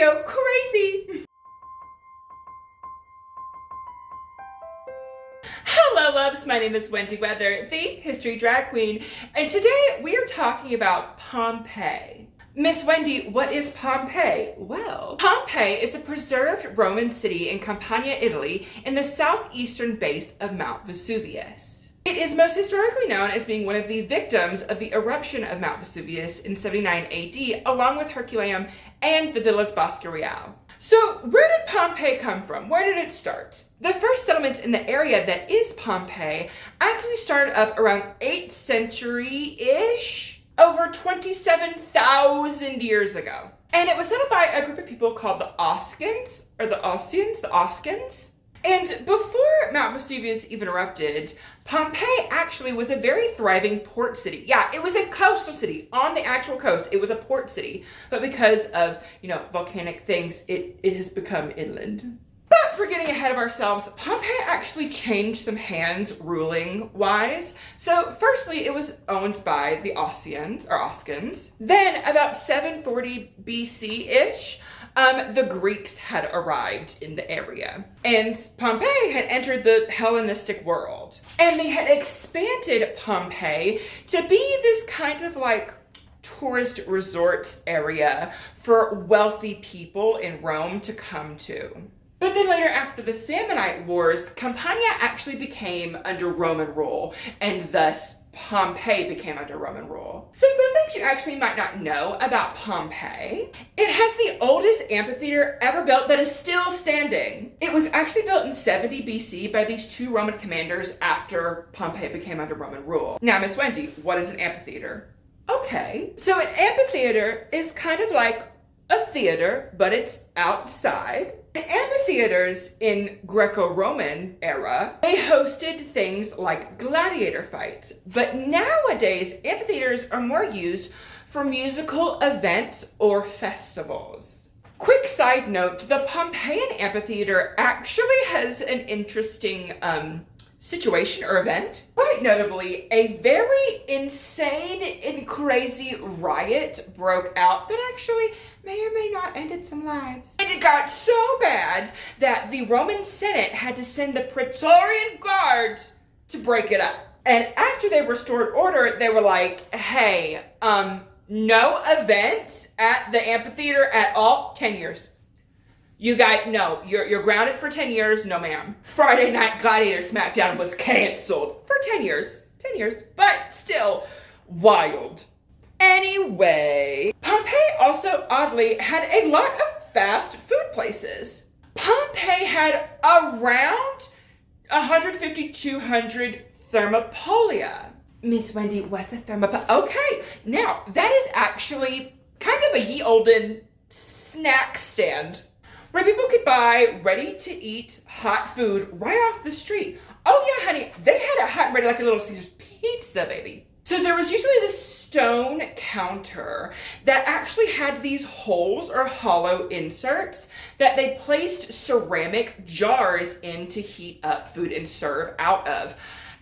video. Crazy. Hello loves, my name is Wendy Weather, the history drag queen, and today we are talking about Pompeii. Miss Wendy, what is Pompeii? Well, Pompeii is a preserved Roman city in Campania, Italy, in the southeastern base of Mount Vesuvius. It is most historically known as being one of the victims of the eruption of Mount Vesuvius in 79 AD, along with Herculaneum and the Villas Bosco Real. So where did Pompeii come from? Where did it start? The first settlements in the area that is Pompeii actually started up around 8th century-ish, over 27,000 years ago. And it was settled by a group of people called the Oscans, or the Oscans. And before Mount Vesuvius even erupted, Pompeii actually was a very thriving port city. Yeah, it was a coastal city on the actual coast. It was a port city, but because of, volcanic things, it has become inland. But we're getting ahead of ourselves. Pompeii actually changed some hands ruling-wise. So firstly, it was owned by the Oscans. Then about 740 BC-ish, the Greeks had arrived in the area. And Pompeii had entered the Hellenistic world. And they had expanded Pompeii to be this kind of like tourist resort area for wealthy people in Rome to come to. But then later, after the Samnite Wars, Campania actually became under Roman rule, and thus Pompeii became under Roman rule. Some fun things you actually might not know about Pompeii. It has the oldest amphitheater ever built that is still standing. It was actually built in 70 BC by these two Roman commanders after Pompeii became under Roman rule. Now, Miss Wendy, what is an amphitheater? Okay, so an amphitheater is kind of like a theater, but it's outside. The amphitheaters in Greco-Roman era, they hosted things like gladiator fights. But nowadays, amphitheaters are more used for musical events or festivals. Quick side note, the Pompeian amphitheater actually has an interesting situation or event. Quite notably, a very insane and crazy riot broke out that actually may or may not ended some lives. And it got so bad that the Roman Senate had to send the Praetorian Guards to break it up. And after they restored order, they were like, hey, no events at the amphitheater at all, 10 years. You guys, no, you're grounded for 10 years, no ma'am. Friday Night Gladiator SmackDown was canceled for 10 years, but still wild. Anyway, Pompeii also oddly had a lot of fast food places. Pompeii had around 150-200 thermopolia. Miss Wendy, what's a thermopolia? Okay, now that is actually kind of a ye olden snack stand where people could buy ready-to-eat hot food right off the street. Oh yeah, honey, they had it hot and ready like a Little Caesar's pizza, baby. So there was usually this stone counter that actually had these holes or hollow inserts that they placed ceramic jars in to heat up food and serve out of.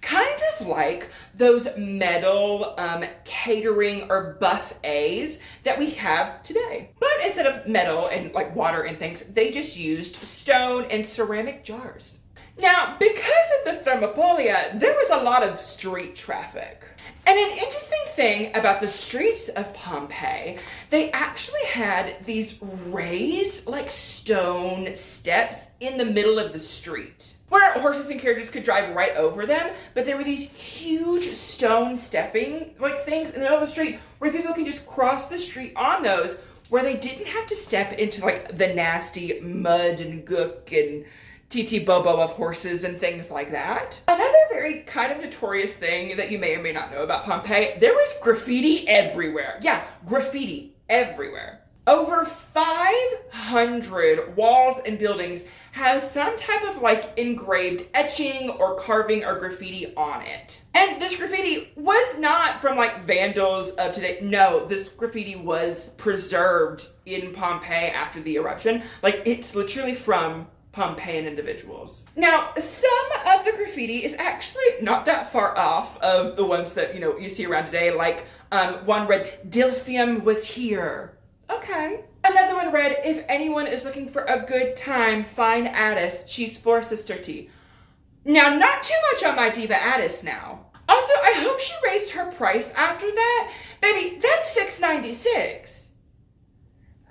Kind of like those metal catering or buffets that we have today. But instead of metal and like water and things, they just used stone and ceramic jars. Now, because of the thermopolia, there was a lot of street traffic. And an interesting thing about the streets of Pompeii, they actually had these raised like stone steps in the middle of the street, where horses and carriages could drive right over them, but there were these huge stone stepping like things in the middle of the street where people can just cross the street on those, where they didn't have to step into like the nasty mud and gook and TT Bobo of horses and things like that. Another very kind of notorious thing that you may or may not know about Pompeii, there was graffiti everywhere. Yeah, graffiti everywhere. Over 500 walls and buildings have some type of like engraved etching or carving or graffiti on it. And this graffiti was not from like vandals of today. No, this graffiti was preserved in Pompeii after the eruption. Like it's literally from Pompeian individuals. Now, some of the graffiti is actually not that far off of the ones that, you see around today. Like one read, "Dilphium was here." Okay. Another one read, if anyone is looking for a good time, find Addis. She's for Sister T. Now, not too much on my diva Addis now. Also, I hope she raised her price after that. Baby, that's $6.96.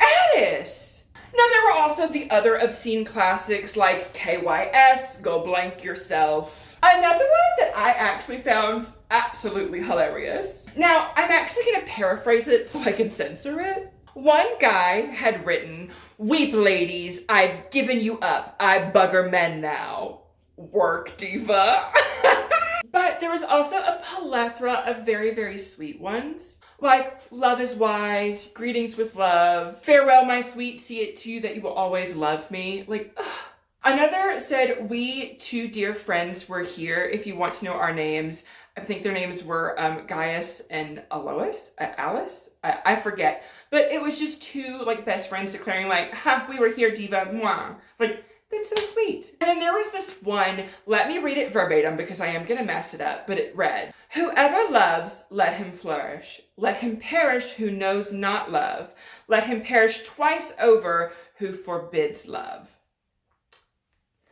Addis! Now, there were also the other obscene classics like KYS, Go Blank Yourself. Another one that I actually found absolutely hilarious. Now, I'm actually going to paraphrase it so I can censor it. One guy had written, weep ladies, I've given you up. I bugger men now. Work, diva. But there was also a plethora of very, very sweet ones. Like, love is wise, greetings with love, farewell my sweet, see it too that you will always love me. Like, ugh. Another said, we two dear friends were here if you want to know our names. I think their names were Gaius and Alice. I forget. But it was just two like best friends declaring like, ha, we were here, diva, mwah. Like, that's so sweet. And then there was this one, let me read it verbatim because I am gonna mess it up, but it read, whoever loves, let him flourish. Let him perish who knows not love. Let him perish twice over who forbids love.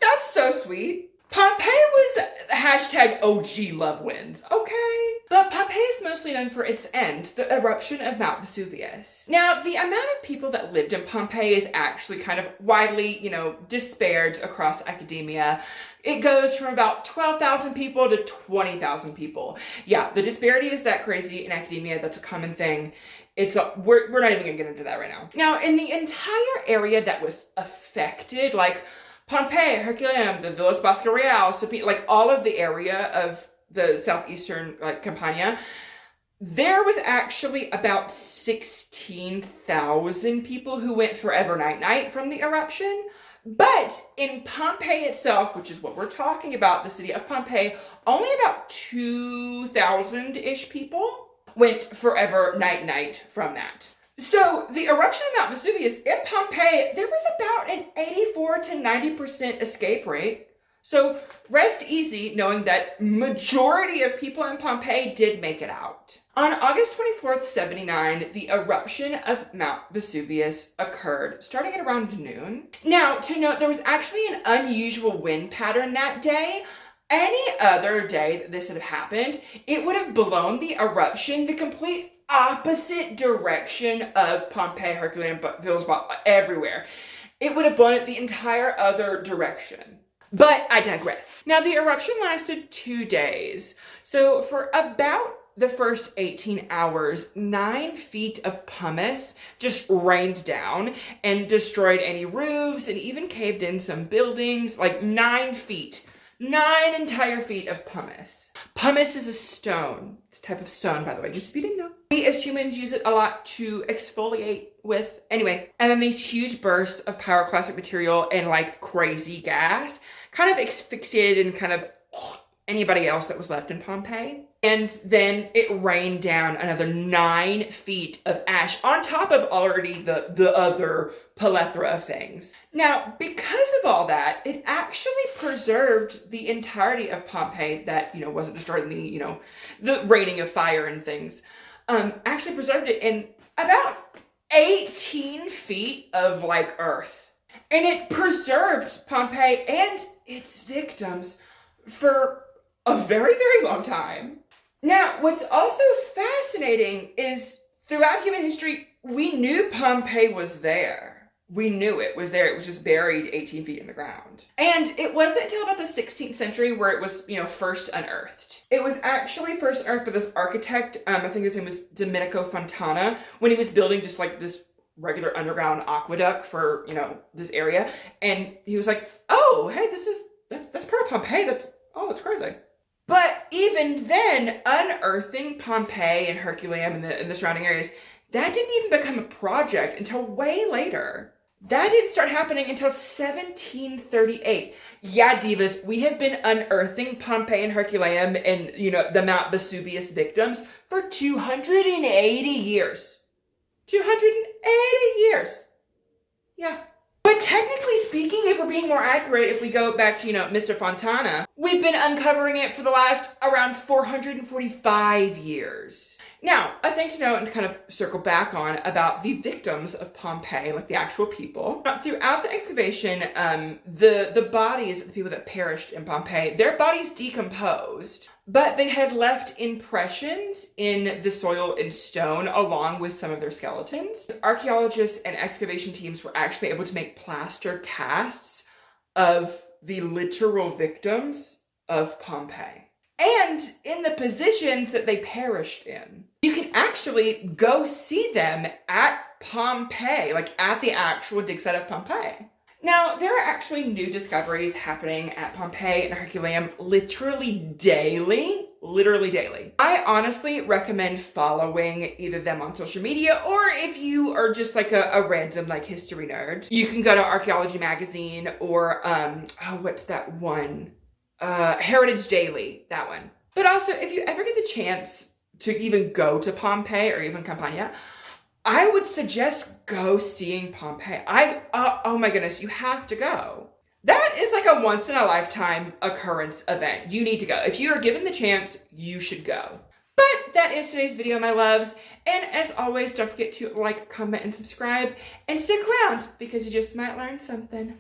That's so sweet. Pompeii was hashtag OG love wins, okay? But Pompeii is mostly known for its end, the eruption of Mount Vesuvius. Now, the amount of people that lived in Pompeii is actually kind of widely, disparate across academia. It goes from about 12,000 people to 20,000 people. Yeah, the disparity is that crazy in academia. That's a common thing. We're not even gonna get into that right now. Now, in the entire area that was affected, like Pompeii, Herculaneum, the Villas Bosco Real, like all of the area of the southeastern Campania, there was actually about 16,000 people who went forever night from the eruption. But in Pompeii itself, which is what we're talking about, the city of Pompeii, only about 2,000-ish people went forever night from that. So the eruption of Mount Vesuvius in Pompeii, there was about an 84 to 90% escape rate. So rest easy knowing that majority of people in Pompeii did make it out. On August 24th, 79, the eruption of Mount Vesuvius occurred, starting at around noon. Now, to note, there was actually an unusual wind pattern that day. Any other day that this had happened, it would have blown the eruption the complete opposite direction of Pompeii, Herculaneum, Villas, everywhere. It would have blown it the entire other direction. But I digress. Now, the eruption lasted 2 days. So for about the first 18 hours, 9 feet of pumice just rained down and destroyed any roofs and even caved in some buildings, like 9 feet. 9 entire feet of pumice. Pumice is a stone. It's a type of stone, by the way, just if you didn't know. We as humans use it a lot to exfoliate with. Anyway, and then these huge bursts of pyroclastic material and like crazy gas kind of asphyxiated and kind of anybody else that was left in Pompeii. And then it rained down another 9 feet of ash on top of already the other plethora of things. Now, because of all that, it actually preserved the entirety of Pompeii that, wasn't destroyed in the raining of fire and things. Actually preserved it in about 18 feet of earth. And it preserved Pompeii and its victims for a very, very long time. Now, what's also fascinating is throughout human history, we knew Pompeii was there. We knew it was there. It was just buried 18 feet in the ground. And it wasn't until about the 16th century where it was, first unearthed. It was actually first unearthed by this architect, I think his name was Domenico Fontana, when he was building just this regular underground aqueduct for, this area. And he was like, oh, hey, that's part of Pompeii. That's crazy. But even then, unearthing Pompeii and Herculaneum and the surrounding areas, that didn't even become a project until way later. That didn't start happening until 1738. Yeah, divas, we have been unearthing Pompeii and Herculaneum and, the Mount Vesuvius victims for 280 years. 280 years. Yeah. But technically speaking, if we're being more accurate, if we go back to, Mr. Fontana, we've been uncovering it for the last around 445 years. Now, a thing to know and to kind of circle back on about the victims of Pompeii, like the actual people. Throughout the excavation, the bodies of the people that perished in Pompeii, their bodies decomposed, but they had left impressions in the soil and stone along with some of their skeletons. Archaeologists and excavation teams were actually able to make plaster casts of the literal victims of Pompeii. And in the positions that they perished in. You can actually go see them at Pompeii, like at the actual dig site of Pompeii. Now, there are actually new discoveries happening at Pompeii and Herculaneum literally daily. I honestly recommend following either them on social media, or if you are just like a random like history nerd, you can go to Archaeology Magazine or, what's that one? Heritage Daily, that one. But also, if you ever get the chance to even go to Pompeii or even Campania, I would suggest go seeing Pompeii. Oh my goodness, you have to go. That is like a once in a lifetime occurrence event. You need to go. If you are given the chance, you should go. But that is today's video, my loves. And as always, don't forget to like, comment, and subscribe. And stick around because you just might learn something.